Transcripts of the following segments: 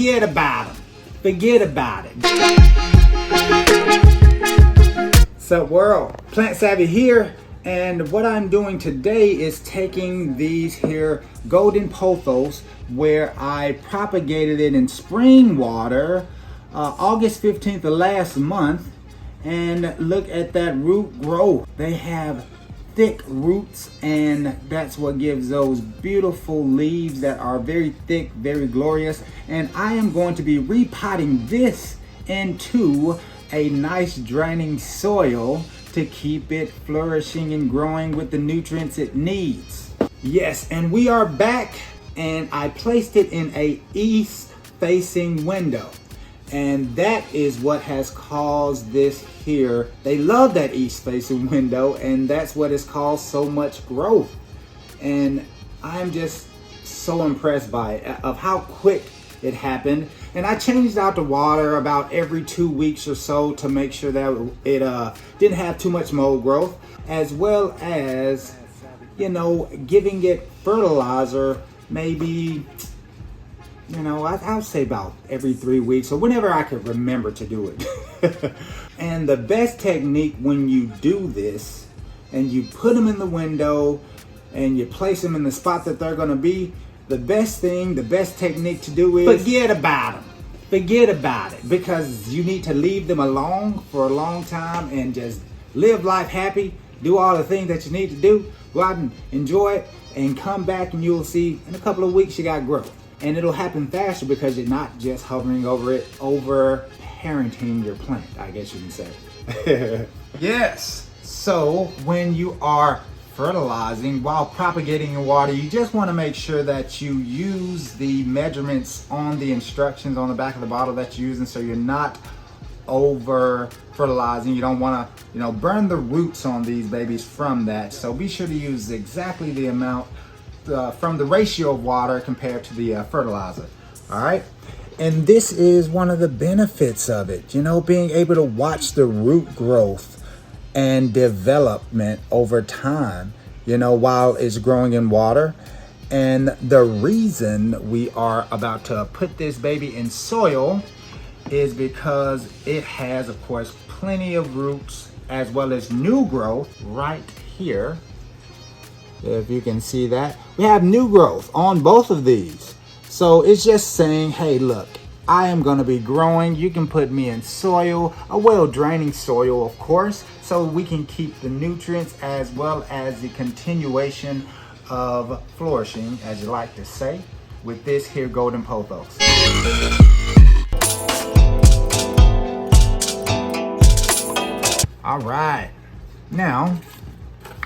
Forget about them. Forget about it. Sup world, Plant Savvy here, and what I'm doing today is taking these here Golden Pothos, where I propagated it in spring water August 15th of last month, and look at that root growth. They have thick roots, and that's what gives those beautiful leaves that are very thick, very glorious. And I am going to be repotting this into a nice draining soil to keep it flourishing and growing with the nutrients it needs. Yes, and we are back, and I placed it in a east facing window, and that is what has caused this here. They love that east facing window, and that's what has caused so much growth. And I'm just so impressed by it, of how quick it happened. And I changed out the water about every 2 weeks or so to make sure that it didn't have too much mold growth, as well as, you know, giving it fertilizer maybe, you know, I'll say about every 3 weeks or whenever I could remember to do it. And the best technique when you do this and you put them in the window and you place them in the spot that they're going to be, the best technique to do is forget about them. Forget about it, because you need to leave them alone for a long time and just live life happy. Do all the things that you need to do. Go out and enjoy it, and come back and you'll see in a couple of weeks you got growth. And it'll happen faster because you're not just hovering over it, over parenting your plant, I guess you can say. Yes. So when you are fertilizing while propagating in water, you just want to make sure that you use the measurements on the instructions on the back of the bottle that you're using, so you're not over fertilizing. You don't want to, you know, burn the roots on these babies from that. So be sure to use exactly the amount from the ratio of water compared to the fertilizer. All right. And this is one of the benefits of it, you know, being able to watch the root growth and development over time, you know, while it's growing in water. And the reason we are about to put this baby in soil is because it has, of course, plenty of roots as well as new growth right here. If you can see that, we have new growth on both of these. So it's just saying, hey, look, I am going to be growing. You can put me in soil, a well draining soil, of course, so we can keep the nutrients as well as the continuation of flourishing, as you like to say, with this here Golden Pothos. All right, now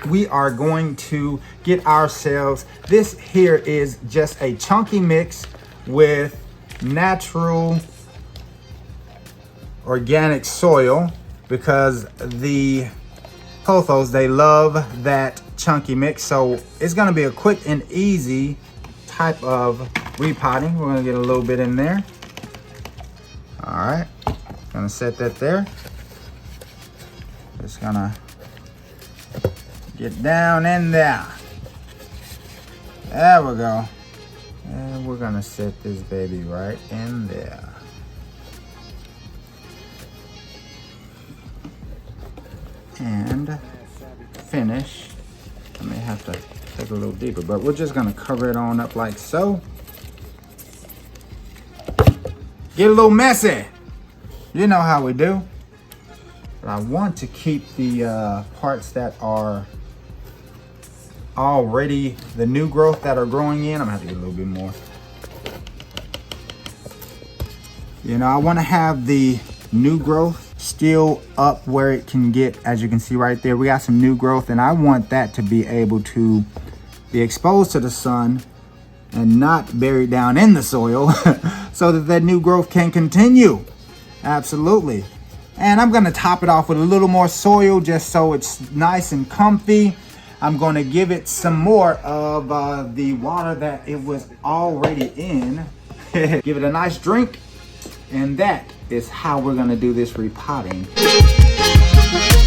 we are going to get ourselves, this here is just a chunky mix with natural organic soil, because the pothos, they love that chunky mix. So it's going to be a quick and easy type of repotting. We're going to get a little bit in there. All right, gonna set that there. Just gonna get down in there. There we go. And we're gonna set this baby right in there. And finish. I may have to take a little deeper, but we're just gonna cover it on up like so. Get a little messy. You know how we do. But I want to keep the parts that are already the new growth that are growing in. I'm gonna have to get a little bit more. You know, I want to have the new growth still up where it can get, as you can see right there, we got some new growth, and I want that to be able to be exposed to the sun and not buried down in the soil so that that new growth can continue. Absolutely. And I'm gonna top it off with a little more soil just so it's nice and comfy. I'm gonna give it some more of the water that it was already in. Give it a nice drink, and that is how we're gonna do this repotting.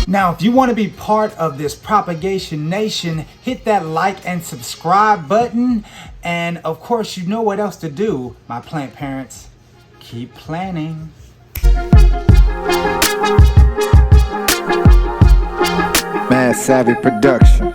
Now, if you want to be part of this propagation nation, hit that like and subscribe button. And of course, you know what else to do, my plant parents. keep planning. Mad Savvy Production.